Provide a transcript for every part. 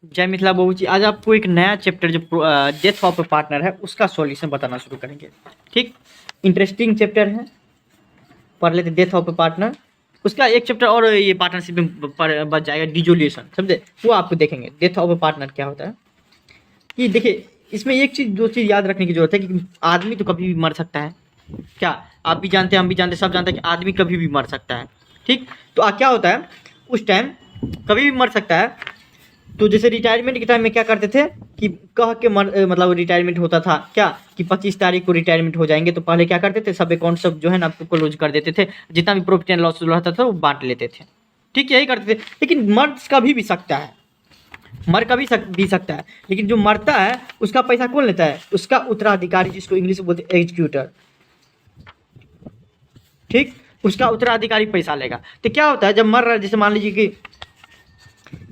जय मिथिला बहू जी, आज आपको एक नया चैप्टर जो डेथ ऑफ ए पार्टनर है उसका सॉल्यूशन बताना शुरू करेंगे। ठीक, इंटरेस्टिंग चैप्टर है, पढ़ लेते डेथ ऑफ ए पार्टनर। उसका एक चैप्टर और ये पार्टनरशिप में बच जाएगा, डिजोल्यूशन, समझे, वो आपको देखेंगे डेथ ऑफ ए पार्टनर क्या होता है। कि देखिए, इसमें एक चीज़ दो चीज़ याद रखने की जरूरत है कि आदमी तो कभी भी मर सकता है। क्या आप भी जानते हैं, हम भी जानते हैं, सब जानते हैं कि आदमी कभी भी मर सकता है। ठीक, तो क्या होता है उस टाइम, कभी भी मर सकता है। तो जैसे रिटायरमेंट के टाइम में क्या करते थे कि कह के मतलब रिटायरमेंट होता था क्या कि 25 तारीख को रिटायरमेंट हो जाएंगे, तो पहले क्या करते थे, सब अकाउंट सब जो है ना आपको क्लोज कर देते थे, जितना भी प्रॉफिट एंड लॉस रहता था वो बांट लेते थे। ठीक, यही करते थे। लेकिन मर कभी भी सकता है, मर कभी भी सकता है, लेकिन जो मरता है उसका पैसा कौन लेता है? उसका उत्तराधिकारी, जिसको इंग्लिश में बोलते हैं एग्जीक्यूटर। ठीक, उसका उत्तराधिकारी पैसा लेगा। तो क्या होता है जब मर रहा है, जैसे मान लीजिए कि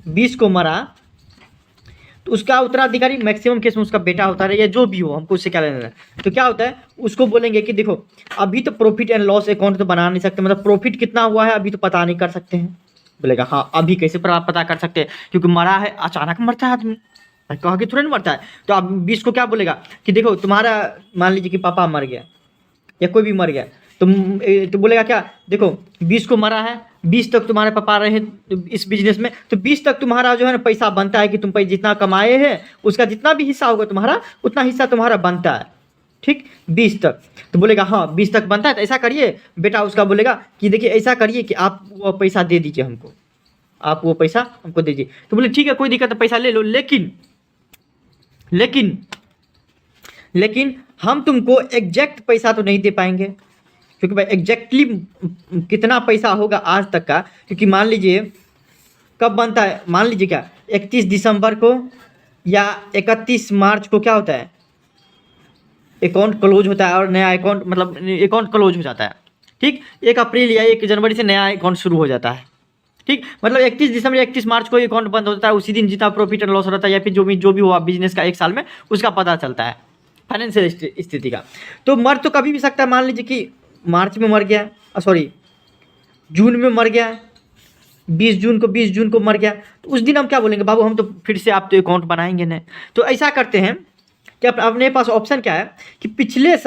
20 को मरा, तो उसका उत्तराधिकारी मैक्सिमम केस में उसका बेटा होता है या जो भी हो, हमको उससे क्या लेना है। तो क्या होता है, उसको बोलेंगे कि देखो अभी तो प्रॉफिट एंड लॉस अकाउंट तो बना नहीं सकते, मतलब प्रॉफिट कितना हुआ है अभी तो पता नहीं कर सकते हैं। बोलेगा हाँ, अभी कैसे पता कर सकते हैं, क्योंकि मरा है, अचानक मरता है आदमी, कह के तुरंत मरता है। तो अब 20 को क्या बोलेगा कि देखो तुम्हारा, मान लीजिए कि पापा मर गया या कोई भी मर गया, तो बोलेगा क्या, देखो 20 को मरा है, 20 तक तुम्हारे पापा रहे हैं इस बिजनेस में, तो 20 तक तुम्हारा जो है ना पैसा बनता है कि तुम जितना कमाए हैं उसका जितना भी हिस्सा होगा तुम्हारा, उतना हिस्सा तुम्हारा बनता है। ठीक, 20 तक। तो बोलेगा हाँ 20 तक बनता है, तो ऐसा करिए बेटा, उसका बोलेगा कि देखिए ऐसा करिए कि आप वो पैसा दे दीजिए हमको, आप वो पैसा हमको दीजिए। तो बोले ठीक है कोई दिक्कत है, पैसा ले लो, लेकिन लेकिन लेकिन हम तुमको एग्जैक्ट पैसा तो नहीं दे पाएंगे, क्योंकि भाई एग्जैक्टली कितना पैसा होगा आज तक का, क्योंकि मान लीजिए कब बनता है, मान लीजिए क्या 31 दिसंबर को या 31 मार्च को क्या होता है, अकाउंट क्लोज होता है और नया अकाउंट, मतलब अकाउंट क्लोज हो जाता है। ठीक, 1 अप्रैल या 1 जनवरी से नया अकाउंट शुरू हो जाता है। ठीक, मतलब 31 दिसंबर या 31 मार्च को अकाउंट बंद होता है, उसी दिन जितना प्रॉफिट एंड लॉस रहता है या फिर जो भी हुआ बिजनेस का एक साल में, उसका पता चलता है फाइनेंशियल स्थिति का। तो मर तो कभी भी सकता है, मान लीजिए कि मार्च में मर गया, सॉरी जून में मर गया, 20 जून को मर गया, तो उस दिन हम क्या बोलेंगे, बाबू हम तो फिर से आप तो अकाउंट बनाएंगे नहीं। तो ऐसा करते हैं कि अपने पास ऑप्शन क्या है कि पिछले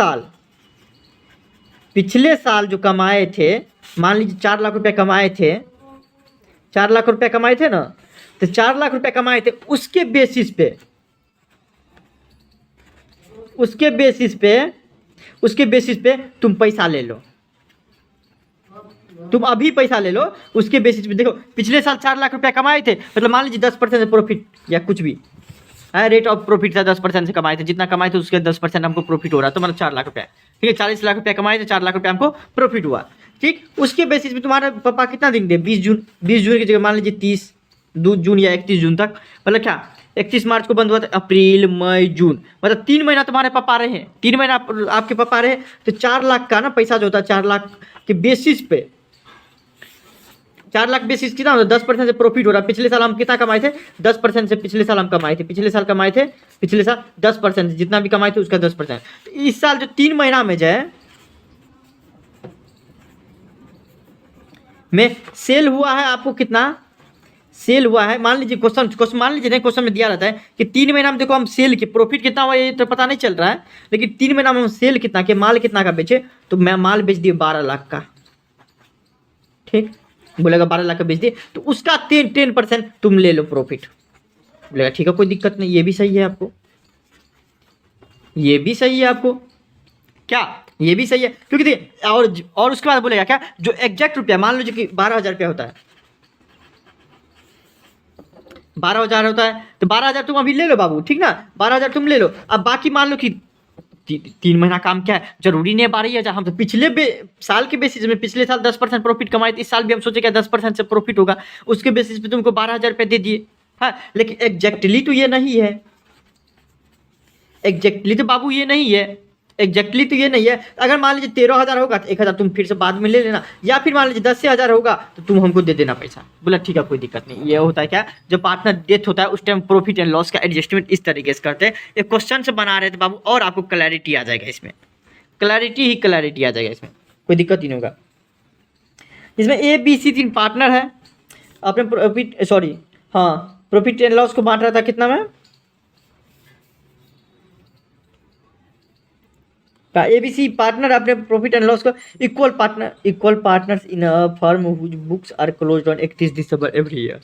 साल जो कमाए थे, मान लीजिए 4 लाख रुपये कमाए थे, 4 लाख रुपये कमाए थे ना, तो 4 लाख रुपये कमाए थे, उसके बेसिस पे तुम पैसा ले लो, तुम अभी पैसा ले लो, उसके बेसिस पे। देखो पिछले साल 4 लाख रुपया कमाए थे, मतलब मान लीजिए 10% प्रॉफिट या कुछ भी रेट ऑफ प्रॉफिट था, 10% से कमाए थे, जितना कमाए थे उसके 10% हमको प्रॉफिट हो रहा, तो मतलब 4 लाख रुपया। ठीक है, 40 लाख रुपया कमाए थे, 4 लाख रुपया हमको प्रॉफिट हुआ। ठीक, उसके बेसिस पे तुम्हारे पापा कितना दिन दे, 20 जून की जगह मान लीजिए 30 जून या 31 जून तक, मतलब क्या 31 मार्च को बंद हुआ था, अप्रैल मई जून, मतलब 3 महीना तुम्हारे पापा रहे हैं, 3 महीना आपके पापा रहे, तो 4 लाख का ना पैसा जो होता है, 4 लाख के बेसिस पे, 4 लाख बेसिस कितना होता है, 10% से प्रॉफिट हो रहा है। पिछले साल हम कितना कमाए थे, 10% से पिछले साल हम कमाए थे, पिछले साल 10%, जितना भी कमाए थे उसका 10%। तो इस साल जो 3 महीना में जो में सेल हुआ है, आपको कितना सेल हुआ है, मान लीजिए क्वेश्चन मान लीजिए नहीं, क्वेश्चन में दिया रहता है कि 3 महीना में देखो हम सेल के प्रॉफिट कितना हुआ ये तो पता नहीं चल रहा है, लेकिन 3 महीना में हम सेल कितना के, माल कितना का बेचे, तो मैं माल बेच दिए 12 लाख का। ठीक, बोलेगा 12 लाख का बेच दिए, तो उसका 10% तुम ले लो प्रॉफिट। बोलेगा ठीक है कोई दिक्कत नहीं, ये भी सही है आपको, ये भी सही है आपको, क्या ये भी सही है, क्योंकि देखिए और उसके बाद बोलेगा क्या, जो एग्जैक्ट रुपया, मान लीजिए कि 12,000 रुपया होता है, 12,000 होता है, तो 12,000 तुम अभी ले लो बाबू, ठीक ना, 12,000 तुम ले लो। अब बाकी मान लो कि 3 महीना काम क्या है, जरूरी नहीं है 12,000, हम तो पिछले साल के बेसिस में, पिछले साल 10% प्रॉफिट कमाए थे, इस साल भी हम सोचे क्या 10% से प्रॉफिट होगा, उसके बेसिस पे तुमको 12,000 रुपये दे दिए। हाँ, लेकिन एग्जैक्टली तो ये नहीं है, एग्जैक्टली तो बाबू ये नहीं है, एग्जैक्टली तो ये नहीं है। अगर मान लीजिए 13,000 होगा तो 1,000 तुम फिर से बाद में ले लेना, या फिर मान लीजिए 10,000 होगा तो तुम हमको दे देना पैसा। बोला ठीक है कोई दिक्कत नहीं। ये होता है क्या, जब पार्टनर डेथ होता है उस टाइम प्रॉफिट एंड लॉस का एडजस्टमेंट इस तरीके से करते हैं। एक क्वेश्चन से बना रहे थे बाबू, और आपको क्लैरिटी आ जाएगा इसमें, क्लैरिटी आ जाएगा इसमें, कोई दिक्कत ही नहीं होगा। इसमें A B C 3 पार्टनर है, अपने प्रॉफिट, सॉरी हाँ प्रॉफिट एंड लॉस को बांट रहा था कितना में? एबीसी पार्टनर अपने प्रॉफिट एंड लॉस को equal partners in a firm whose books are closed on 31 December every year.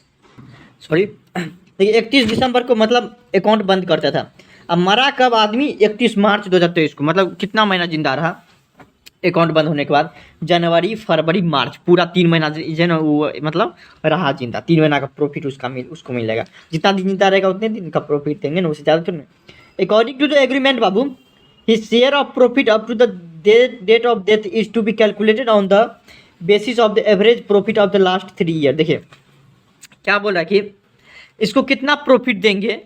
Sorry, देखिए 31 दिसंबर को मतलब अकाउंट बंद करता था। अब मरा कब आदमी? 31 मार्च 2023 को, मतलब कितना महीना जिंदा रहा अकाउंट बंद होने के बाद? जनवरी, फरवरी, मार्च, पूरा 3 महीना जो ना वो मतलब रहा जिंदा। 3 महीना का प्रॉफिट उसको मिलेगा। जितना दिन जिंदा रहेगा उतने दिन का प्रॉफिट देंगे ना, उससे ज़्यादा तो नहीं। अकॉर्डिंग टू द एग्रीमेंट बाबू, his share of profit up to the date of death is to be calculated on the basis of the average profit of the last 3 year। देखिए क्या बोल रहा है कि इसको कितना प्रॉफिट देंगे,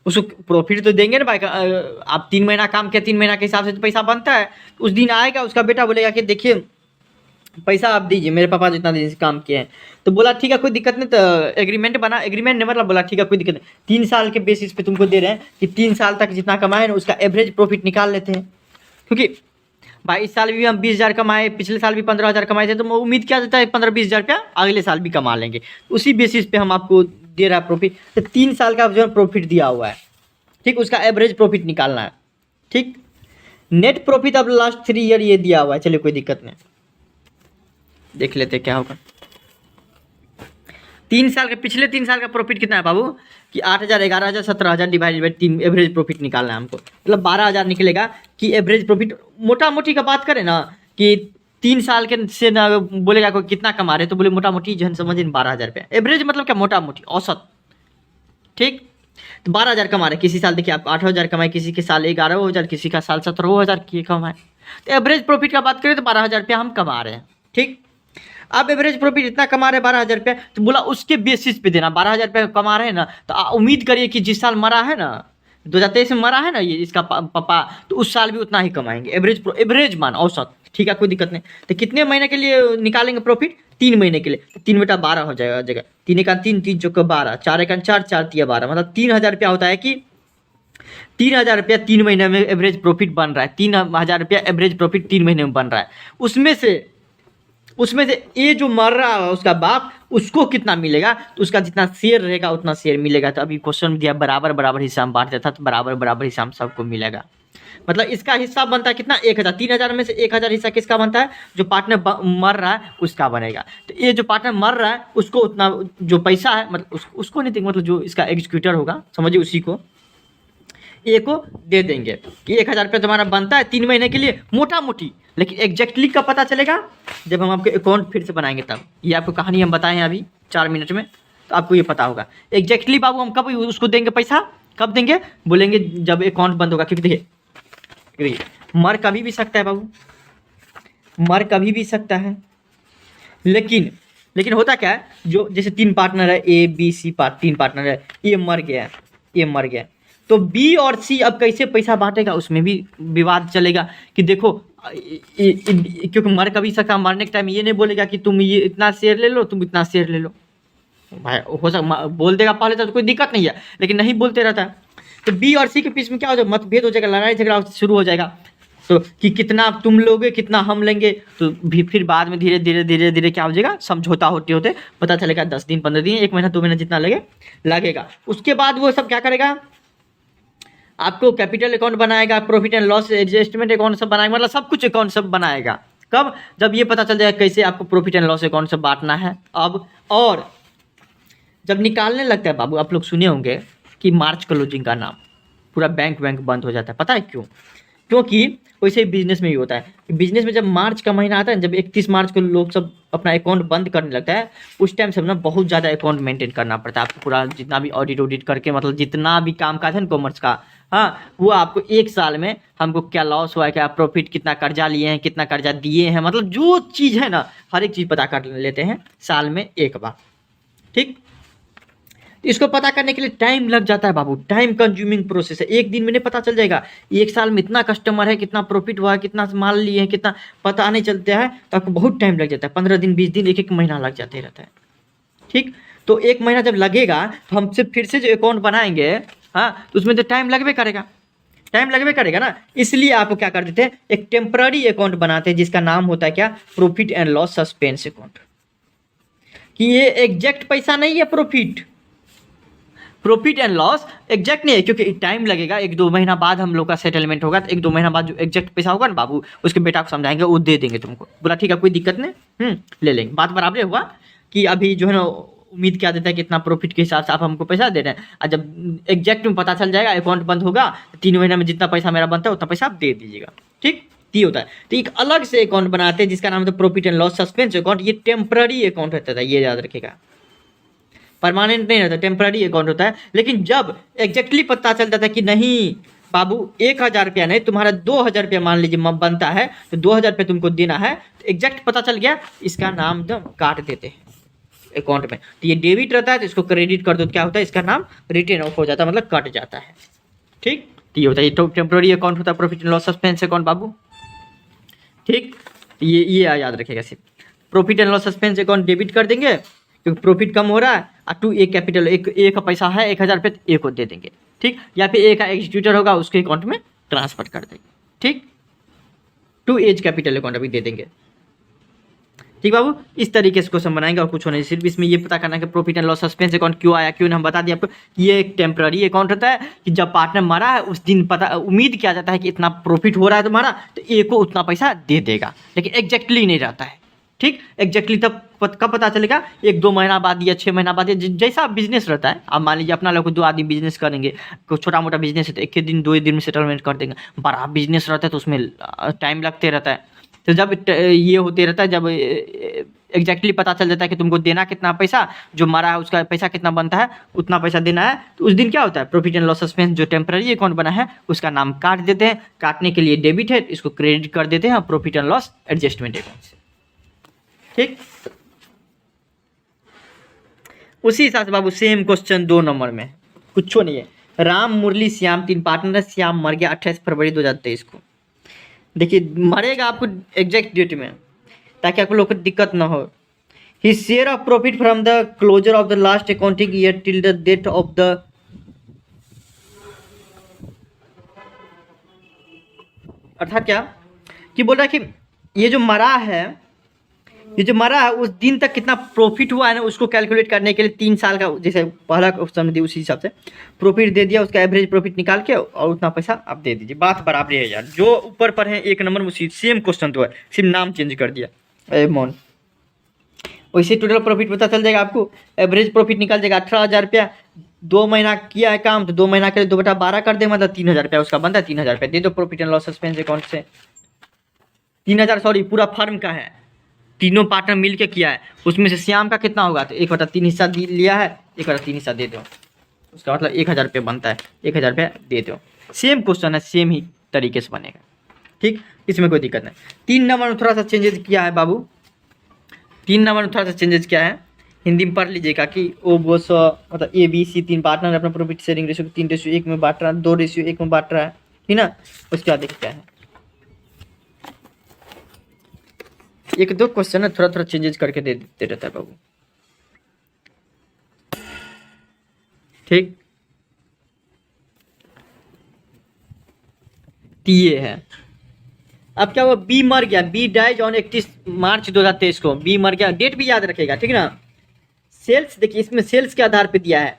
उसको प्रॉफिट तो देंगे ना भाई। आप 3 महीना काम किया, 3 महीना के हिसाब से तो पैसा बनता है। उस दिन आएगा उसका बेटा बोलेगा कि देखिए पैसा आप दीजिए, मेरे पापा जितना दिन से काम किए हैं। तो बोला ठीक है कोई दिक्कत नहीं। तो एग्रीमेंट बना, एग्रीमेंट ने मतलब बोला ठीक है कोई दिक्कत नहीं, 3 साल के बेसिस पे तुमको दे रहे हैं कि 3 साल तक जितना कमाए ना उसका एवरेज प्रॉफिट निकाल लेते हैं। क्योंकि भाई इस साल भी हम 20,000 कमाए, पिछले साल भी 15,000 कमाए थे, तो उम्मीद क्या देता है 15-20 हज़ार रुपया अगले साल भी कमा लेंगे। उसी बेसिस पे हम आपको दे रहा है प्रॉफिट। तो 3 साल का जो है प्रॉफिट दिया हुआ है, ठीक, उसका एवरेज प्रॉफिट निकालना है। ठीक, नेट प्रॉफिट अब लास्ट 3 ईयर ये दिया हुआ है। चलिए कोई दिक्कत नहीं, देख लेते क्या होगा। 3 साल का, पिछले 3 साल का प्रॉफिट कितना है बाबू? कि 8,000, 11,000, 17,000 डिवाइडेड बाई 3 एवरेज प्रॉफिट निकालना है हमको। मतलब 12,000 निकलेगा कि एवरेज प्रॉफिट। मोटा मोटी का बात करें ना कि 3 साल के से ना बोलेगा कोई कितना कमा रहे, तो बोले मोटा मोटी जन समझिए 12,000 रुपया एवरेज। मतलब क्या, मोटा मोटी औसत। ठीक, तो 12,000 कमा रहे। किसी साल देखिए आप 8,000 कमाए, किसी के साल 11,000, किसी का साल 17,000 की कमाए। तो एवरेज प्रॉफिट का बात करें तो 12,000 रुपया हम कमा रहे हैं। ठीक, अब एवरेज प्रॉफिट इतना कमा रहे 12,000 रुपया, तो बोला उसके बेसिस पे देना। 12,000 रुपया कमा रहे हैं ना, तो उम्मीद करिए कि जिस साल मरा है ना, 2023 में मरा है ना ये इसका पापा, तो उस साल भी उतना ही कमाएंगे। एवरेज मान, औसत। ठीक है कोई दिक्कत नहीं। तो कितने महीने के लिए निकालेंगे प्रॉफिट? 3 महीने के लिए। तो 3 बटा 12 हो जाएगा जगह। 3 का 3, 3 चौका 12, 4 का 4, 4 तिया 12, मतलब 3,000 रुपया होता है कि 3,000 रुपया 3 महीने में एवरेज प्रॉफिट बन रहा है। 3,000 रुपया एवरेज प्रॉफिट 3 महीने में बन रहा है। उसमें से ये जो मर रहा है उसका बाप, उसको कितना मिलेगा? तो उसका जितना शेयर रहेगा उतना शेयर मिलेगा। तो अभी क्वेश्चन दिया बराबर बराबर हिस्सा में बांट देता, तो बराबर बराबर हिस्सा में सबको मिलेगा। मतलब इसका हिस्सा बनता है कितना? 1,000। 3,000 में से 1,000 हिस्सा किसका बनता है? जो पार्टनर मर रहा है उसका बनेगा। तो ये जो पार्टनर मर रहा है उसको उतना जो पैसा है, मतलब उसको नहीं देंगे, मतलब जो इसका एग्जीक्यूटर होगा समझिए उसी को ए को दे देंगे कि 1,000 रुपया तुम्हारा बनता है 3 महीने के लिए, मोटा मोटी। लेकिन एग्जैक्टली कब पता चलेगा? जब हम आपके अकाउंट फिर से बनाएंगे तब। ये आपको कहानी हम बताए हैं अभी 4 मिनट में, तो आपको ये पता होगा एग्जैक्टली बाबू हम कब उसको देंगे पैसा। कब देंगे? बोलेंगे जब अकाउंट बंद होगा। क्योंकि देखिए मर कभी भी सकता है बाबू, मर कभी भी सकता है। लेकिन होता क्या है, जो जैसे 3 पार्टनर है, ए बी सी 3 पार्टनर है, ये मर गया, तो बी और सी अब कैसे पैसा बांटेगा उसमें भी विवाद चलेगा कि देखो क्योंकि मर कभी सकता, मरने के टाइम ये नहीं बोलेगा कि तुम ये इतना शेयर ले लो, तुम इतना शेयर ले लो। भाई हो सकता बोल देगा पहले तो कोई दिक्कत नहीं है, लेकिन नहीं बोलते रहता है। तो बी और सी के बीच में क्या हो जाएगा? मतभेद हो जाएगा, लड़ाई झगड़ा शुरू हो जाएगा। तो कि कितना तुम लोगे, कितना हम लेंगे। तो भी फिर बाद में धीरे धीरे क्या हो जाएगा? समझौता होते पता चलेगा 10 दिन, 15 दिन, 1 महीना, 2 महीना जितना लगेगा। उसके बाद वो सब क्या करेगा? आपको कैपिटल अकाउंट बनाएगा, profit and loss adjustment account सब बनाएगा, मतलब सब कुछ अकाउंट सब बनाएगा। कब? जब ये पता चल जाएगा कैसे आपको प्रॉफिट एंड लॉस अकाउंट सब बांटना है। अब और जब निकालने लगता है बाबू, आप लोग सुने होंगे कि मार्च क्लोजिंग का नाम, पूरा बैंक बंद हो जाता है। पता है क्यों? क्योंकि वैसे ही बिजनेस में भी होता है कि बिजनेस में जब मार्च का महीना आता है, जब 31 मार्च को लोग सब अपना अकाउंट बंद करने लगता है, उस टाइम से ना बहुत ज़्यादा अकाउंट मेंटेन करना पड़ता है आपको। पूरा जितना भी ऑडिट करके, मतलब जितना भी काम काज है ना कॉमर्स का, हाँ, वो आपको 1 साल में हमको क्या लॉस हुआ है, क्या प्रॉफिट, कितना कर्जा लिए हैं, कितना कर्जा दिए हैं, मतलब जो चीज़ है ना हर एक चीज़ पता कर लेते हैं साल में 1 बार। ठीक, इसको पता करने के लिए टाइम लग जाता है बाबू, टाइम कंज्यूमिंग प्रोसेस है। 1 दिन में नहीं पता चल जाएगा। 1 साल में इतना कस्टमर है, कितना प्रॉफिट हुआ है, कितना माल लिए हैं, कितना पता नहीं चलता है, तो आपको बहुत टाइम लग जाता है। 15 दिन, 20 दिन, 1 महीना लग जाते रहता है। ठीक, तो 1 महीना जब लगेगा तो हमसे फिर से जो अकाउंट बनाएंगे, हाँ, तो उसमें तो टाइम लगबे करेगा ना। इसलिए आपको क्या कर देते हैं, एक टेम्पररी अकाउंट बनाते हैं जिसका नाम होता है क्या? Profit and loss suspense account. कि ये एग्जैक्ट पैसा नहीं है profit, profit and loss exact नहीं है, क्योंकि टाइम लगेगा, 1-2 महीना बाद हम लोग का सेटलमेंट होगा, तो 1-2 महीना बाद जो एग्जैक्ट पैसा होगा ना बाबू, उसके बेटा को समझाएंगे, वो दे देंगे तुमको। बोला ठीक है, कोई दिक्कत नहीं, ले लेंगे। बात बराबर हुआ कि अभी जो है ना उम्मीद क्या देता है कि इतना प्रॉफिट के हिसाब से आप हमको पैसा दे रहे हैं, और जब एग्जैक्ट में पता चल जाएगा, अकाउंट बंद होगा, 3 महीने में जितना पैसा मेरा बनता है उतना पैसा आप दे दीजिएगा। ठीक, ये होता है। तो एक अलग से अकाउंट बनाते हैं जिसका नाम होता है profit and loss suspense account. ये टेम्पररी अकाउंट रहता था, ये याद रखिएगा, परमानेंट नहीं रहता, टेम्पररी अकाउंट होता है। लेकिन जब एग्जैक्टली पता चल जाता है कि नहीं बाबू 1,000 रुपया नहीं, तुम्हारा 2,000 रुपया मान लीजिए बनता है, तो 2,000 रुपया तुमको देना है, तो एग्जैक्ट पता चल गया, इसका नाम एकदम काट देते हैं अकाउंट में। तो ये डेबिट रहता है, तो इसको क्रेडिट कर दो, तो क्या होता है, इसका नाम रिटर्न ऑफ हो जाता है, मतलब कट जाता है। ठीक, तो ये होता है, ये टेम्पररी अकाउंट होता है profit and loss suspense account बाबू। ठीक, ये याद रखिएगा सिर्फ। Profit and loss suspense account debit कर देंगे क्योंकि प्रॉफिट कम हो रहा है, और टू ए कैपिटल, एक का पैसा है 1,000 रुपये, तो ए को दे देंगे। ठीक, या फिर ए का एग्जीक्यूटर होगा, उसके अकाउंट में ट्रांसफर कर देंगे। ठीक, टू एज कैपिटल अकाउंट अभी दे देंगे। ठीक बाबू, इस तरीके से क्वेश्चन बनाएंगे और कुछ होना नहीं। सिर्फ इसमें ये पता करना है कि profit and loss suspense account क्यों आया, क्यों नहीं, हम बता दिए आपको। ये एक टेम्पररी अकाउंट होता है कि जब पार्टनर मरा है उस दिन पता उम्मीद किया जाता है कि इतना प्रॉफिट हो रहा है तुम्हारा, तो ए को उतना पैसा दे देगा, लेकिन एग्जैक्टली नहीं रहता है। ठीक, एग्जैक्टली तब कब पता चलेगा, 1-2 महीना बाद या 6 महीना बाद, जैसा बिजनेस रहता है। अब मान लीजिए अपना लोग 2 आदमी बिजनेस करेंगे, कोई छोटा मोटा बिजनेस है तो 1 दिन 2 दिन में सेटलमेंट कर देंगे। बड़ा बिजनेस रहता है तो उसमें टाइम लगते रहता है। तो जब ये होते रहता है, जब एग्जैक्टली पता चल जाता है कि तुमको देना कितना पैसा, जो मरा है उसका पैसा कितना बनता है, उतना पैसा देना है, तो उस दिन क्या होता है, प्रॉफिट एंड लॉस सस्पेंस जो टेम्पररी अकाउंट बना है उसका नाम काट देते हैं। काटने के लिए डेबिट है, इसको क्रेडिट कर देते हैं profit and loss adjustment account से। ठीक, उसी हिसाब से बाबू सेम क्वेश्चन 2 नंबर में कुछ नहीं है। राम मुरली श्याम 3 पार्टनर है, श्याम मर गया 28 फरवरी 2023 को। देखिए मरेगा आपको एग्जैक्ट डेट में, ताकि आपको लोग को दिक्कत ना हो। ही share of profit from the closure of the last accounting year till the date of the, अर्थात क्या कि बोल रहा है कि ये जो मरा है, ये जो मरा है उस दिन तक कितना प्रॉफिट हुआ है ना, उसको कैलकुलेट करने के लिए 3 साल का, जैसे पहला क्वेश्चन दिया उसी हिसाब से प्रॉफिट दे दिया, उसका एवरेज प्रॉफिट निकाल के और उतना पैसा आप दे दीजिए। बात बराबर है यार, जो ऊपर पर है 1 नंबर में उसी सेम क्वेश्चन तो है, सिर्फ नाम चेंज कर दिया मोन। वैसे टोटल प्रॉफिट पता चल जाएगा आपको, एवरेज प्रॉफिट निकल जाएगा 18,000 रुपया। 2 महीना किया है काम, तो 2 महीना के लिए 2/12 कर दे, मतलब 3,000 रुपया उसका बनता है। 3,000 रुपया दे दो profit and loss suspense account से। 3,000 सॉरी पूरा फर्म का है, तीनों पार्टनर मिल के किया है, उसमें से श्याम का कितना होगा, तो 1/3 हिस्सा लिया है, 1/3 हिस्सा दे दो, उसका मतलब 1,000 रुपये बनता है, 1,000 रुपया दे दो। सेम क्वेश्चन है, सेम ही तरीके से बनेगा। ठीक, इसमें कोई दिक्कत नहीं। 3 नंबर में थोड़ा सा चेंजेस किया है बाबू, 3 नंबर में थोड़ा सा चेंजेस किया है, हिंदी में पढ़ लीजिएगा कि ओ बोस, मतलब ABC 3 पार्टनर अपना प्रॉफिट शेयरिंग रेशियो 3:1 में बांट रहा है, 2:1 में बांट रहा है, ठीक ना। उसके बाद देखिए क्या है, 1-2 क्वेश्चन है, थोड़ा चेंजेस करके दे देते रहता है बाबू। ठीक, ये है। अब क्या हुआ, बी मर गया, बी डाइज ऑन 31 मार्च 2023 को, बी मर गया, डेट भी याद रखेगा, ठीक ना। सेल्स देखिए, इसमें सेल्स के आधार पे दिया है।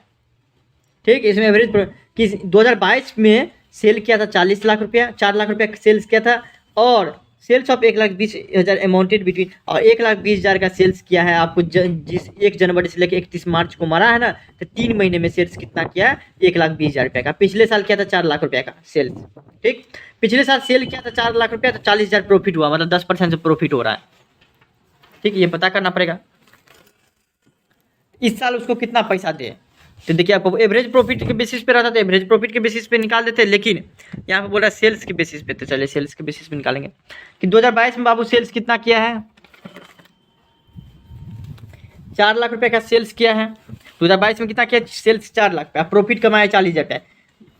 ठीक, इसमें एवरेज कि 2022 में सेल किया था 40 लाख रुपया, 4 लाख रुपया सेल्स किया था, और सेल्स ऑफ 1,20,000 अमाउंटेड बिटवीन, और 1,20,000 का सेल्स किया है आपको जिस 1 जनवरी से लेकर 31 मार्च को मरा है ना, तो 3 महीने में सेल्स कितना किया है, 1,20,000 रुपया का। पिछले साल किया था 4 लाख रुपया का सेल्स। ठीक, पिछले साल सेल किया था 4 लाख रुपया, तो 40,000 प्रॉफिट हुआ, मतलब 10% से प्रॉफिट हो रहा है। ठीक, ये पता करना पड़ेगा इस साल उसको कितना पैसा दे। तो देखिए आपको एवरेज प्रॉफिट के बेसिस पे रहता था, तो एवरेज प्रॉफिट के बेसिस पे निकाल देते, लेकिन यहाँ पे बोल रहा है सेल्स के बेसिस पे, तो चलिए सेल्स के बेसिस पे निकालेंगे कि 2022 में बाबू सेल्स कितना किया है, 4 लाख रुपए का सेल्स किया है। 2022 में कितना किया सेल्स, 4 लाख रुपया, प्रॉफिट कमाया 40,000 रुपया।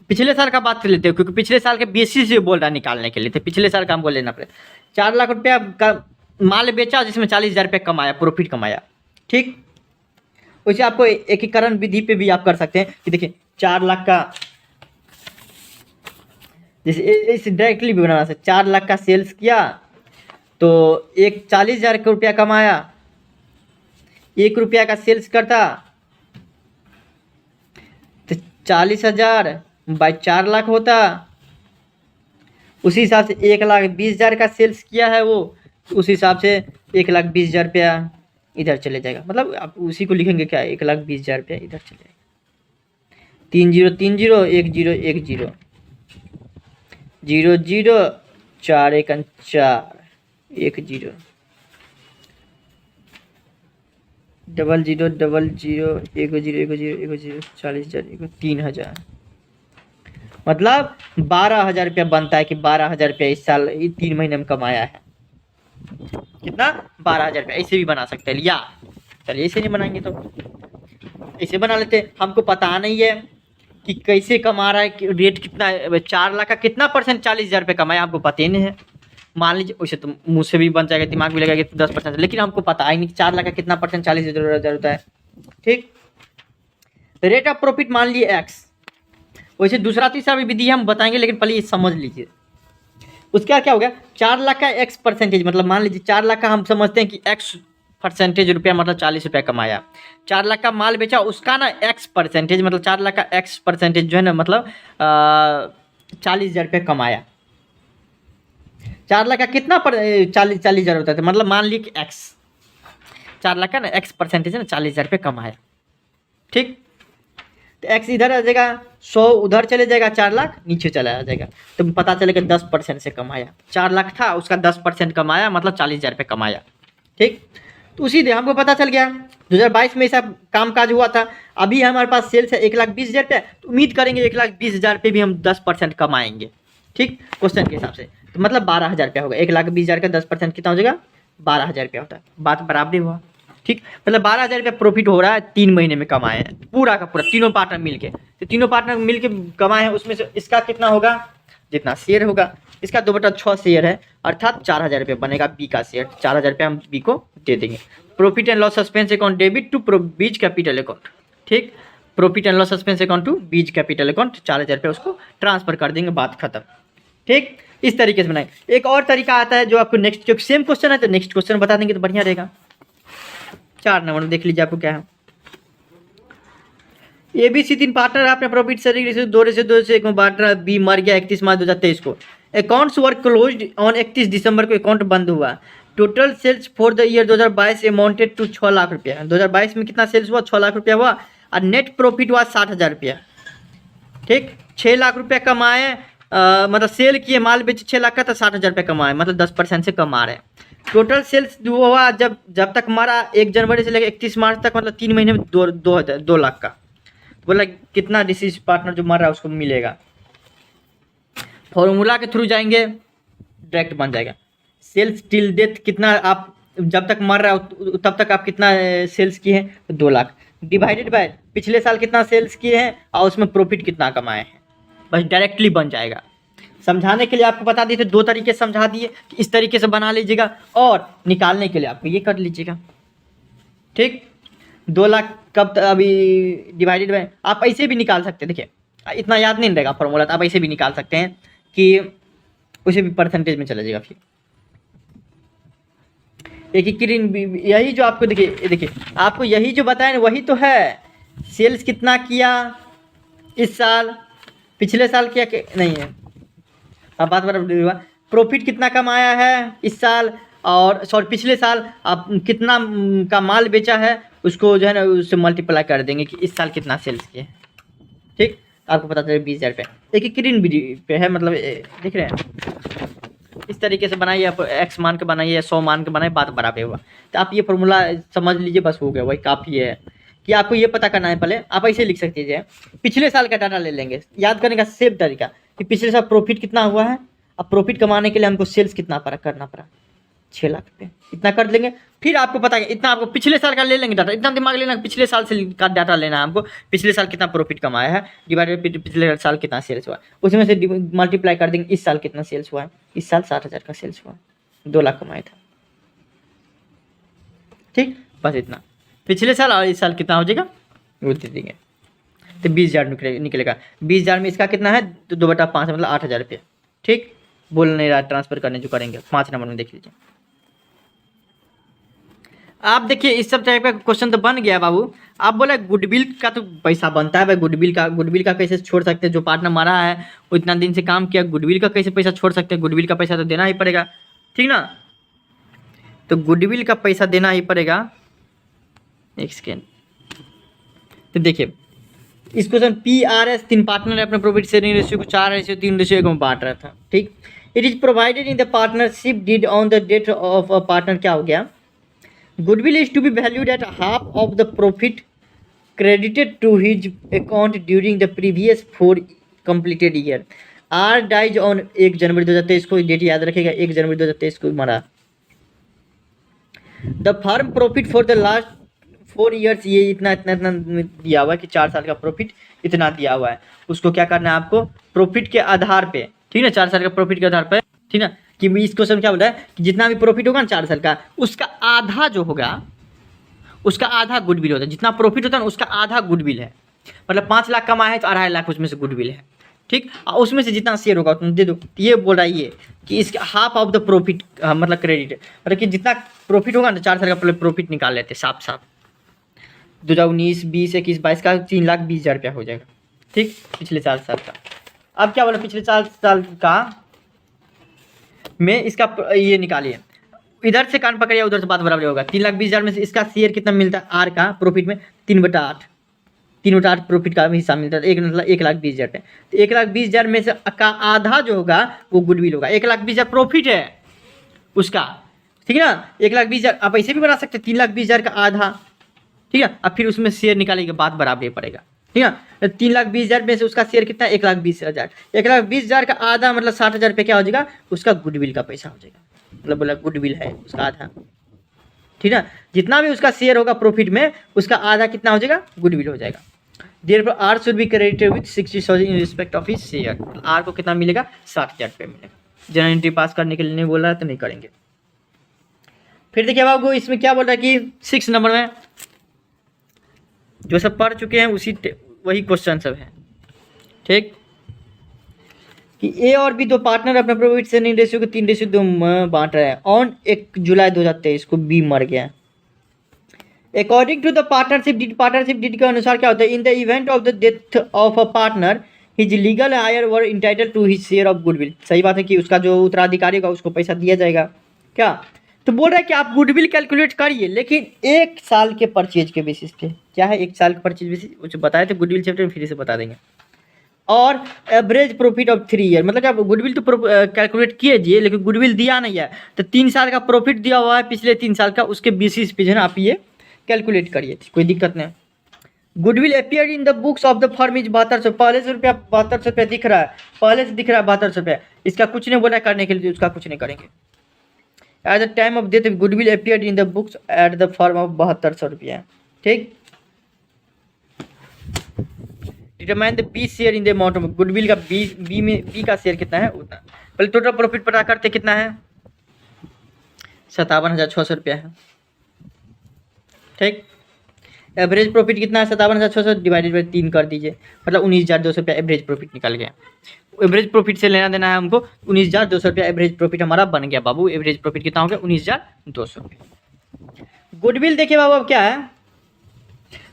पिछले साल का बात कर लेते हैं, क्योंकि पिछले साल के बेसिस से बोल रहा है निकालने के लिए, तो पिछले साल का हमको लेना पड़ेगा। 4 लाख रुपया का माल बेचा, जिसमें 40,000 रुपया कमाया, प्रॉफिट कमाया। ठीक, वैसे आपको एकीकरण विधि पे भी आप कर सकते हैं कि देखिए 4 लाख का, जैसे इसे डायरेक्टली भी बनाना सकते, 4 लाख का सेल्स किया तो 40,000 रुपया कमाया, 1 रुपया का सेल्स करता तो 40,000 बाई 4 लाख होता, उसी हिसाब से 1,20,000 का सेल्स किया है वो, उस हिसाब से 1,20,000 रुपया इधर चले जाएगा। मतलब आप उसी को लिखेंगे क्या, 1,20,000 रुपया इधर चले जाएगा। 30 30 1 0 1 0 0 0 4 1 4 1 0 0 0 0 0 1 0 1 0 1 0 40,000 3,000, मतलब 12,000 रुपया बनता है कि 12,000 रुपया इस साल 3 महीने में कमाया है। कितना, 12,000 रुपया। ऐसे भी बना सकते हैं, या चलिए ऐसे नहीं बनाएंगे तो ऐसे बना लेते। हमको पता नहीं है कि कैसे कमा रहा है, कि रेट कितना है, 4 लाख का कितना परसेंट 40,000 रुपये कमाया, हमको पता ही नहीं है। मान लीजिए वैसे तो मुँह से भी बन जाएगा, दिमाग भी लगेगा कि 10%, लेकिन हमको पता ही नहीं कि 4 लाख का कितना परसेंट 40,000 होता है। ठीक, रेट ऑफ प्रॉफिट मान लीजिए एक्स। वैसे दूसरा तीसरा भी विधि हम बताएंगे, लेकिन पहले ये समझ लीजिए। उसका क्या हो गया, 4 लाख का एक्स परसेंटेज, मतलब मान लीजिए 4 लाख का हम समझते हैं कि एक्स परसेंटेज रुपया, मतलब 40 रुपया कमाया। 4 लाख का माल बेचा, उसका ना एक्स परसेंटेज, मतलब 4 लाख का एक्स परसेंटेज जो है ना, मतलब 40,000 रुपया कमाया। 4 लाख का कितना 40,000 होता था, मतलब मान लीजिए कि एक्स 4 लाख का ना एक्स परसेंटेज है ना, 40,000 रुपये कमाया। ठीक, तो एक्स इधर आ जाएगा, 100 उधर चले जाएगा, 4 लाख नीचे चला आ जाएगा, तो पता चलेगा 10% से कमाया। 4 लाख था, उसका 10% कमाया, मतलब 40,000 रुपये कमाया। ठीक, तो उसी दे हमको पता चल गया 2022 में ऐसा कामकाज हुआ था। अभी हमारे पास सेल्स है 1,20,000 रुपये, तो उम्मीद करेंगे 1,20,000 रुपये भी हम 10% कमाएंगे। ठीक, क्वेश्चन के हिसाब से, तो मतलब 12,000 रुपया होगा। 1,20,000 का 10% कितना हो जाएगा, 12,000 रुपया होता है। बात बराबर हुआ। ठीक, मतलब 12,000 रुपया प्रॉफिट हो रहा है 3 महीने में कमाए हैं, पूरा का पूरा तीनों पार्टनर मिलके। तो तीनों पार्टनर मिलके कमाए हैं, उसमें से इसका कितना होगा, जितना शेयर होगा, इसका 2/6 शेयर है, अर्थात 4,000 रुपये बनेगा बी का शेयर। 4,000 रुपये हम बी को दे देंगे। Profit and loss suspense account debit to B's capital account. ठीक, profit and loss suspense account to B's capital account, 4,000 रुपये उसको ट्रांसफर कर देंगे, बात खत्म। ठीक, इस तरीके से बनाएंगे। एक और तरीका आता है जो आपको नेक्स्ट, जो सेम क्वेश्चन है तो नेक्स्ट क्वेश्चन बता देंगे तो बढ़िया रहेगा। 4 नंबर में देख लीजिए आपको क्या है। ए बी सी 3 पार्टनर है, अपने प्रॉफिट से 2 से 1 में बांट रहा। बी मर गया 31 मार्च 2023 को। Accounts were closed on 31 December को अकाउंट बंद हुआ। Total sales for the year 2022 amounted to 6 lakh रुपया। 2022 में कितना सेल्स हुआ, 6 लाख रुपया हुआ, और नेट प्रॉफिट हुआ 60,000 रुपया। ठीक, 6 लाख रुपया कमाए, मतलब सेल किए, माल बेचे 6 लाख का, तो 60,000 रुपया कमाए, मतलब 10% से कमा रहे हैं। टोटल सेल्स हुआ जब तक हमारा 1 जनवरी से लेकर 31 मार्च तक, मतलब 3 महीने में 2 लाख का। बोला कितना डिसीज पार्टनर जो मर रहा है उसको मिलेगा। फॉर्मूला के थ्रू जाएंगे, डायरेक्ट बन जाएगा। सेल्स टिल डेथ, कितना आप जब तक मर रहा है तब तक आप कितना सेल्स किए हैं, तो 2 लाख, डिवाइडेड बाय पिछले साल कितना सेल्स किए हैं और उसमें प्रॉफिट कितना कमाए हैं, बस डायरेक्टली बन जाएगा। समझाने के लिए आपको बता दिए थे, 2 तरीके समझा दिए कि इस तरीके से बना लीजिएगा, और निकालने के लिए आपको ये कर लीजिएगा। ठीक, 2 लाख कब अभी डिवाइडेड बाय, आप ऐसे भी निकाल सकते हैं। देखिए इतना याद नहीं रहेगा फॉर्मूला, तो आप ऐसे भी निकाल सकते हैं कि उसे भी परसेंटेज में चला जाएगा। फिर एकीकृत, यही जो आपको देखिए आपको यही जो बताया वही तो है। सेल्स कितना किया इस साल, पिछले साल किया कि नहीं है, अब बात बराबर हुआ। प्रॉफिट कितना कमाया है इस साल, और सॉरी पिछले साल आप कितना का माल बेचा है, उसको जो है ना उससे मल्टीप्लाई कर देंगे कि इस साल कितना सेल्स किए। ठीक, आपको पता चले 20,000 रुपये। एकीकृत विधि पे है, मतलब देख रहे हैं, इस तरीके से बनाइए आप, एक्स मान के बनाइए या 100 मान के बनाइए, बात बराबर हुआ। तो आप ये फॉर्मूला समझ लीजिए, बस हो गया, वही काफ़ी है। कि आपको ये पता करना है, पहले आप ऐसे लिख सकते हैं, पिछले साल का डाटा ले लेंगे, याद करने का सेम तरीका कि पिछले साल प्रॉफिट कितना हुआ है, अब प्रॉफिट कमाने के लिए हमको सेल्स कितना करना पड़ा, 6 लाख रुपये, इतना कर लेंगे। फिर आपको पता है इतना, आपको पिछले साल का ले लेंगे डाटा, इतना दिमाग लेना, पिछले साल से का डाटा लेना है हमको, पिछले साल कितना प्रॉफिट कमाया है डिवाइडेड पिछले साल कितना सेल्स हुआ, उसमें से मल्टीप्लाई कर देंगे, इस साल कितना सेल्स हुआ है, इस साल 60,000 का सेल्स हुआ, 2 लाख कमाया था। ठीक, बस इतना, पिछले साल और इस साल कितना हो जाएगा वो दे देंगे, तो 20,000 निकलेगा। 20,000 में इसका कितना है, तो 2/5, मतलब 8,000 रुपये। ठीक, बोल नहीं रहा, ट्रांसफर करने जो करेंगे। 5 नंबर में देख लीजिए, आप देखिए इस सब टाइप का क्वेश्चन तो बन गया बाबू। आप बोले गुडविल का तो पैसा बनता है भाई, गुडविल का कैसे छोड़ सकते हैं? जो पार्टनर मारा है वो इतना दिन से काम किया, गुडविल का कैसे पैसा छोड़ सकते हैं? गुडविल का पैसा तो देना ही पड़ेगा, ठीक ना। तो गुडविल का पैसा देना ही पड़ेगा। एक सेकेंड, तो देखिए इस क्वेश्चन PRS 3 पार्टनर अपने प्रॉफिट शेयरिंग रेशियो को 4:3:1 में बांट रहा था, ठीक। It is provided in the partnership deed on the date of a partner, क्या हो गया? Goodwill is to be valued at half of the profit credited to his account during the previous 4 completed year. R dies on 1 जनवरी 2023 को, date याद रखेगा, 1 जनवरी 2023 को मरा। The firm profit for the last 4 years, ये इतना इतना इतना दिया हुआ है कि 4 साल का प्रॉफिट इतना दिया हुआ है। उसको क्या करना है आपको? प्रॉफिट के आधार पे, ठीक ना, 4 साल का प्रॉफिट के आधार पे, ठीक ना, कि इस क्वेश्चन क्या बोल रहा है कि जितना भी प्रॉफिट होगा ना 4 साल का, उसका आधा जो होगा उसका आधा गुडविल होता है। जितना प्रॉफिट होता है ना उसका आधा गुडविल है। मतलब 5 लाख कमाया है तो 2.5 लाख उसमें से गुडविल है, ठीक। और उसमें से जितना शेयर होगा तुम दे दो। ये बोल रहा है ये कि इसका हाफ ऑफ द प्रॉफिट, मतलब क्रेडिट, मतलब कि जितना प्रॉफिट होगा ना 4 साल का प्रॉफिट निकाल लेते साफ साफ। 2019, 20, 21, 22 का 3,20,000 रुपया हो जाएगा, ठीक, पिछले 4 साल का। अब क्या बोला? पिछले 4 साल का में इसका ये निकालिए, इधर से कान पकड़िए उधर से बात बराबर होगा। 3,20,000 में से इसका शेयर कितना मिलता है? आर का प्रॉफिट में 3/8, 3/8 प्रॉफिट का हिस्सा मिलता है। 1,20,000 रुपये, तो 1,20,000 में से का आधा जो होगा वो गुडविल होगा। 1,20,000 प्रॉफिट है उसका, ठीक है ना। 1,20,000 आप ऐसे भी बना सकते हैं, 3,20,000 का आधा, ठीक है। अब फिर उसमें शेयर निकालेंगे, बात बराबर पड़ेगा, ठीक है। 3,20,000 में से उसका शेयर कितना है? 1,20,000। 1,20,000 का आधा मतलब 60,000 रुपये क्या हो जाएगा? उसका गुडविल का पैसा हो जाएगा। मतलब बोला गुडविल है उसका आधा, ठीक है। जितना भी उसका शेयर होगा प्रॉफिट में उसका आधा कितना हो जाएगा? गुडविल हो जाएगा। Therefore R should be credited with 60,000 in respect of his share. R को कितना मिलेगा? 60,000 रुपये मिलेगा। जनरल एंट्री पास करने के लिए नहीं बोल रहा है तो नहीं करेंगे। फिर देखिए बाबू इसमें क्या बोल रहा है कि 6 नंबर में जो सब पढ़ चुके हैं उसी वही क्वेश्चन सब है, ठीक, कि ए और बी 2 पार्टनर अपने प्रॉफिट शेयरिंग रेशियो को 3:2 में बांट रहे हैं। ऑन 1 जुलाई 2023 को बी मर गया। According to the partnership deed के अनुसार क्या होता है? In the event of the death of a partner his legal heir were entitled to his share of goodwill. सही बात है कि उसका जो उत्तराधिकारी होगा उसको पैसा दिया जाएगा। क्या तो बोल रहा है कि आप गुडविल कैलकुलेट करिए, लेकिन 1 साल के परचेज के बेसिस पे। क्या है 1 साल के परचेज बेसिस? वो बताए थे गुडविल चैप्टर में, फिर से बता देंगे। और एवरेज प्रॉफिट ऑफ 3 ईयर, मतलब क्या गुडविल तो कैलकुलेट कीजिए लेकिन गुडविल दिया नहीं है, तो 3 साल का प्रॉफिट दिया हुआ है पिछले 3 साल का, उसके बेसिस पे जो है ना आप ये कैलकुलेट करिए, कोई दिक्कत नहीं। Goodwill appear in the books of the firm is 7200। पहले से रुपया 7200 रुपया दिख रहा है, पहले से दिख रहा है 7200 रुपया। इसका कुछ नहीं बोला करने के लिए, उसका कुछ नहीं करेंगे। At the time of death goodwill appeared in the books at the firm of 7200 रुपया, ठीक। Determine the B share in the amount of goodwill का बी का शेयर कितना है उतना। पहले टोटल प्रॉफिट पता करते कितना है? 57,600 रुपया है, ठीक। एवरेज प्रॉफिट कितना है? 57,600 डिवाइडेड बाई 3 कर दीजिए, मतलब 19,200 रुपया एवरेज प्रॉफिट निकल गया। एवरेज प्रॉफिट से लेना देना है हमको, 19,200 रुपया एवरेज प्रॉफिट हमारा बन गया बाबू। एवरेज प्रॉफिट कितना हो गया? 19,200 रुपया। गुडविल देखिए बाबू अब क्या है,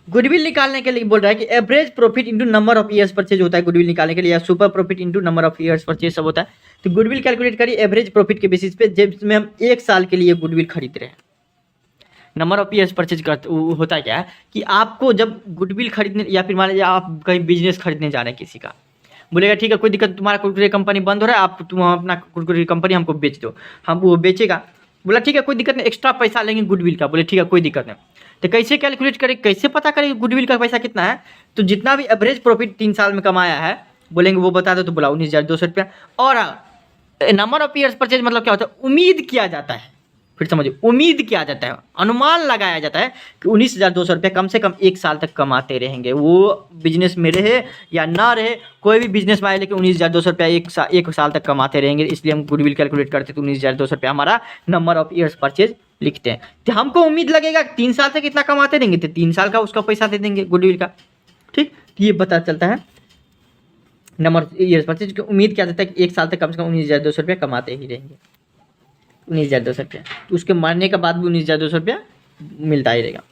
गुडविल निकालने के लिए बोल रहा है कि average profit into number of years purchase होता है गुडविल निकालने के लिए, या super profit into number of years purchase सब होता है। तो गुडविल कैलकुलेट करिए एवरेज प्रॉफिट के बेसिस पे, जिसमें हम 1 साल के लिए गुडविल खरीद रहे हैं। नंबर ऑफ ईयर्स परचेज करते होता क्या है कि आपको जब गुडविल खरीदने, या फिर मान लीजिए आप कहीं बिजनेस खरीदने जा रहे हैं किसी का, बोलेगा ठीक है कोई दिक्कत, तुम्हारा कुरकुरे कंपनी बंद हो रहा है, तुम अपना कुरकुरे कंपनी हमको बेच दो, हम वो बेचेगा। बोला ठीक है कोई दिक्कत नहीं, एक्स्ट्रा पैसा लेंगे गुडविल का। बोले ठीक है कोई दिक्कत नहीं। तो कैसे कैलकुलेट करें, कैसे पता करें गुडविल का पैसा कितना है? तो जितना भी एवरेज प्रॉफिट 3 साल में कमाया है बोलेंगे वो बता दो, तो बोला 19,200 रुपया। और नंबर ऑफ ईयर्स परचेज मतलब क्या होता है? उम्मीद किया जाता है, फिर समझिए, उम्मीद किया जाता है, अनुमान लगाया जाता है कि 19,200 रुपया कम से कम 1 साल तक कमाते रहेंगे। वो बिजनेस में रहे या ना रहे, कोई भी बिजनेस में आए, लेकिन 19,200 रुपया 1 साल तक कमाते रहेंगे। इसलिए हम गुडविल कैलकुलेट करते तो 19,200 रुपया हमारा नंबर ऑफ ईयर्स परचेज लिखते हैं। तो हमको उम्मीद लगेगा 3 साल तक इतना कमाते रहेंगे, तो 3 साल का उसका पैसा दे देंगे गुडविल का, ठीक। तो ये पता चलता है नंबर ऑफ ईयर्स परचेज की उम्मीद क्या जाता है कि 1 साल तक कम से कम 19,200 रुपया कमाते ही रहेंगे। 19,200 रुपया, तो उसके मरने के बाद भी 19,200 रुपया मिलता ही रहेगा।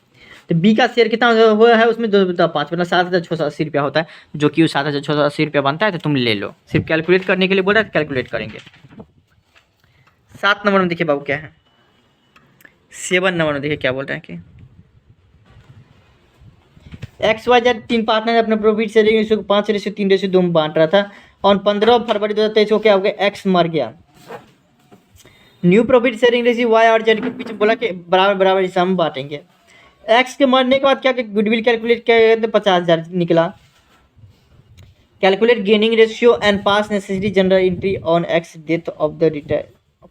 तो बी का शेयर कितना हुआ है उसमें 2/5 मतलब 7,680 होता है, जो कि 7,680 बनता है। तो तुम ले लो, सिर्फ कैलकुलेट करने के लिए बोल रहा है, कैलकुलेट करेंगे। 7 नंबर में देखिए बाबू क्या है, 7 नंबर में देखिए क्या बोल रहे हैं कि XYZ 3 पार्टनर अपने प्रॉफिट शेयरिंग रेशियो को 5:3:2 में बांट रहा था और 15 फरवरी 2023 को क्या हो गया, एक्स मर गया। New profit sharing ratio Y और जेड के बीच बोला कि बराबर बराबर हिस्सा में बांटेंगे। एक्स के मरने के बाद क्या गुडविल कैलकुलेट किया गया तो 50,000 निकला। Calculate gaining ratio and pass necessary general entry on x death of the retire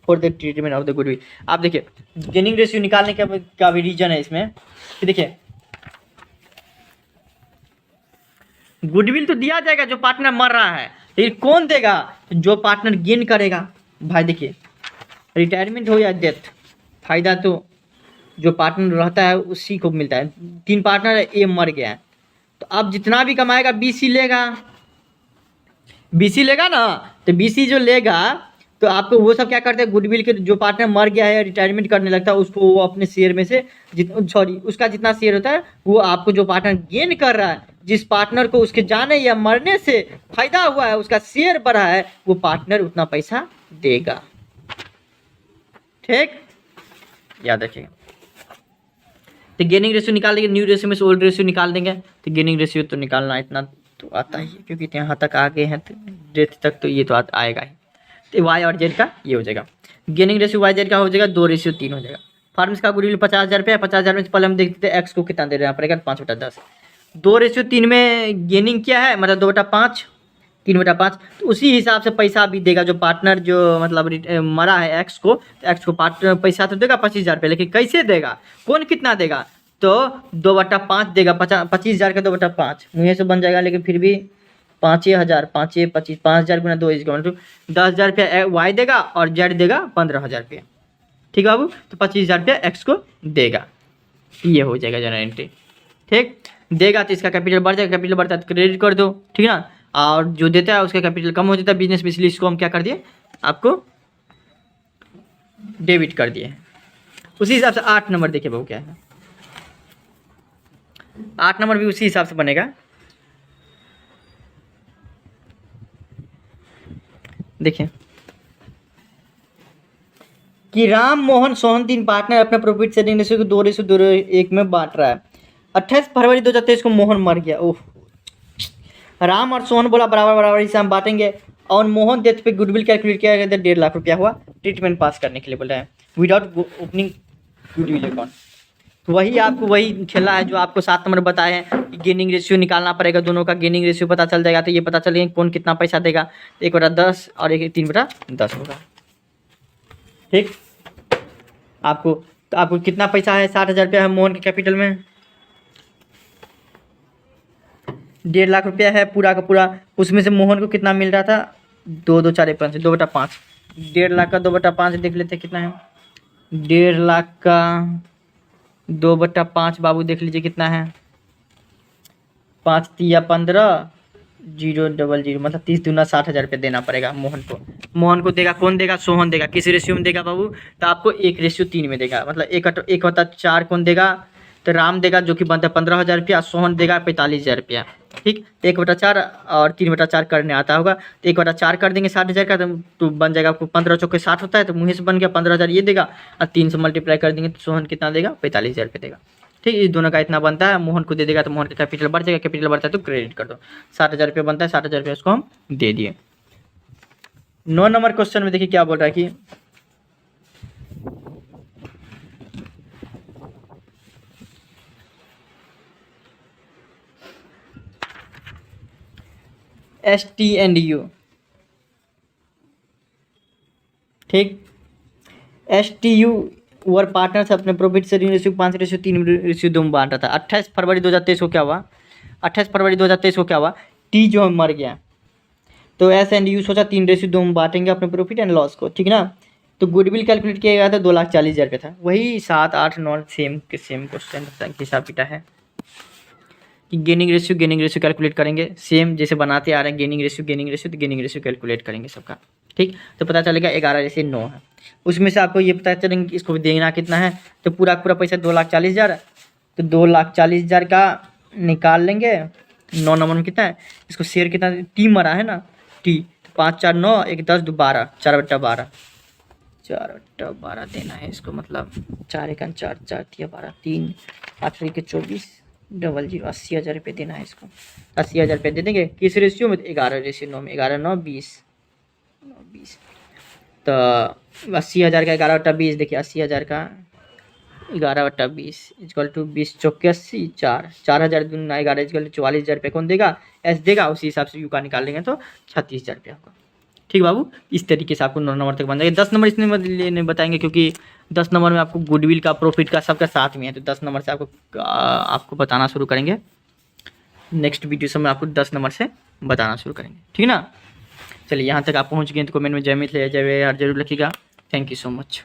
for the treatment of the goodwill. आप देखिए गेनिंग रेशियो निकालने का भी रीजन है इसमें कि देखिए गुडविल तो दिया जाएगा जो पार्टनर मर रहा है, लेकिन कौन देगा, जो पार्टनर गेन करेगा। भाई देखिए रिटायरमेंट हो या डेथ, फायदा तो जो पार्टनर रहता है उसी को मिलता है। 3 पार्टनर है, ए मर गया है, तो अब जितना भी कमाएगा बीसी लेगा, बीसी लेगा ना। तो बीसी जो लेगा तो आपको वो सब क्या करते हैं, गुडविल के जो पार्टनर मर गया है रिटायरमेंट करने लगता है उसको वो अपने शेयर में से उसका जितना शेयर होता है वो आपको जो पार्टनर गेन कर रहा है, जिस पार्टनर को उसके जाने या मरने से फायदा हुआ है, उसका शेयर बढ़ा है, वो पार्टनर उतना पैसा देगा। ठीक, याद रखिएगा। तो गेनिंग रेशियो निकाल देंगे, न्यू रेशियो में से ओल्ड रेशियो निकाल देंगे। तो गेनिंग रेशियो तो निकालना इतना तो आता ही है, क्योंकि यहाँ तक आ गए हैं तो डेथ तक तो ये तो आएगा ही। तो वाई और जेड का ये हो जाएगा, गेनिंग रेशियो वाई जेड का हो जाएगा 2:3 हो जाएगा। फार्म्स का गुडविल 50,000 रुपया, 50,000 में से पहले हम देखते थे एक्स को कितना दे रहे हैं पड़ेगा 5/10। 2:3 में गेनिंग क्या है, मतलब 2/5 3/5। तो उसी हिसाब से पैसा भी देगा जो पार्टनर जो मतलब मरा है एक्स को, तो एक्स को पार्टनर पैसा तो देगा 25,000 रुपये, लेकिन कैसे देगा, कौन कितना देगा, तो 2/5 देगा। 25,000 का 2/5 मुँह से बन जाएगा, लेकिन फिर भी 5,000 5,25 5,000 गुना 2 मतलब 10,000 रुपया वाई देगा और जेड देगा 15,000 रुपया। ठीक है बाबू, तो 25,000 रुपया एक्स को देगा, ये हो जाएगा जनरल एंट्री। ठीक, देगा तो इसका कैपिटल बढ़ जाएगा, कैपिटल बढ़ता है तो क्रेडिट कर दो, ठीक ना। और जो देता है उसका कैपिटल कम हो जाता है बिजनेस में, इसलिए इसको हम क्या कर दिए, आपको डेबिट कर दिए। उसी हिसाब से 8 नंबर देखिए बाबू क्या है, 8 नंबर भी उसी हिसाब से बनेगा। देखिए कि राम मोहन सोहन 3 पार्टनर अपना प्रॉफिट शेयरिंग रेशियो को 2:1 में बांट रहा है। 28 फरवरी 2023 को मोहन मर गया। ओह, राम और सोहन बोला बराबर बराबर हिस्सा हम बांटेंगे, और मोहन डेथ पे गुडविल कैलकुलेट किया गया था 1.5 लाख रुपया हुआ, ट्रीटमेंट पास करने के लिए बोल रहे हैं विदाउट ओपनिंग गुडविल अकाउंट। तो वही आपको वही खेला है जो आपको 7 नंबर बताए हैं कि गेनिंग रेशियो निकालना पड़ेगा, दोनों का गेनिंग रेशियो पता चल जाएगा। तो ये पता चलेगा कौन कितना पैसा देगा, 1/10 और 3/10 होगा। ठीक, आपको तो आपको कितना पैसा है, 60,000 रुपया है मोहन के कैपिटल में, 1.5 लाख रुपया है पूरा का पूरा। उसमें से मोहन को कितना मिल रहा था, 2 2 4 5 2/5, 1.5 लाख का 2/5 देख लेते कितना है, 1.5 लाख का 2/5 बाबू देख लीजिए कितना है, 5 तिया 15 000 मतलब 30 दूना 60,000 रुपये देना पड़ेगा मोहन को। मोहन को देगा कौन देगा, सोहन देगा। किस रेशियो में देगा बाबू, तो आपको 1:3 में देगा, मतलब 1/4 कौन देगा, तो राम देगा जो कि बनता है 15,000 रुपया, सोहन देगा 45,000 रुपया। ठीक, 1/4 और 3/4 करने आता होगा, तो 1/4 कर देंगे 60,000 का, तो बन जाएगा आपको 15 चौके 60 होता है, तो मुँह से बन गया 15,000 ये देगा, और 3 से मल्टीप्लाई कर देंगे तो सोहन कितना देगा, 45,000 रुपये देगा। ठीक, इस दोनों का इतना बनता है, मोहन को दे देगा तो मोहन का कैपिटल बढ़ जाएगा, कैपिटल बढ़ता है तो क्रेडिट कर दो। 60,000 रुपये बनता है, 60,000 रुपये उसको हम दे दिए। 9 नंबर क्वेश्चन में देखिए क्या बोल रहा है कि ST&U। ठीक, STU वर पार्टनर्स अपने प्रॉफिट शेयरिंग रेशियो 5:3:2 में बांट रहा था। 28 फरवरी 2023 को क्या हुआ, 28 फरवरी 2023 को क्या हुआ, टी जो मर गया, तो S&U सोचा 3:2 में बांटेंगे अपने प्रॉफिट एंड लॉस को, ठीक ना। तो गुडविल कैलकुलेट किया गया था 2,40,000 रुपये था, वही 7 8 9 सेम क्वेश्चन हिसाब किताब है कि गेनिंग रेशियो कैलकुलेट करेंगे, सेम जैसे बनाते आ रहे हैं गेनिंग रेशियो तो गेनिंग रेशियो कैलकुलेट करेंगे सबका। ठीक, तो पता चलेगा 11:9 है। उसमें से आपको ये पता चलेंगे कि इसको देना कितना है। तो पूरा का पूरा पैसा 2,40,000, तो 2,40,000 का निकाल लेंगे। 9 नंबर में कितना है, इसको शेयर कितना टी मरा है ना, टी 5 4 9 1 10 2 12, 4/12, 4/12 देना है इसको, मतलब 4 1 4 4 3 12 3 8 के 24 00 80,000 रुपये देना है इसको। 80,000 रुपये दे देंगे। किस रेशियो में, 11:9 में, 11 9 20 20। तो 80,000 का 11/20, देखिए 80,000 का 11/20 इक्वल टू 20 चौके 80, 4,000 दूना 11 इक्वल टू 44,000 रुपये कौन देगा, एस देगा। उसी हिसाब से यू का निकाल लेंगे तो 36,000 रुपये आपका। ठीक बाबू, इस तरीके से आपको 9 नंबर तक बन जाएगा। 10 नंबर इसमें लेने बताएंगे क्योंकि 10 नंबर में आपको गुडविल का, प्रॉफिट का, सबका साथ में है। तो 10 नंबर से आपको बताना शुरू करेंगे। नेक्स्ट वीडियो से मैं आपको 10 नंबर से बताना शुरू करेंगे, ठीक ना। चलिए यहाँ तक आप पहुँच गए तो कमेंट में जय मिथिला जय जरूर लिखिएगा। Thank you so much.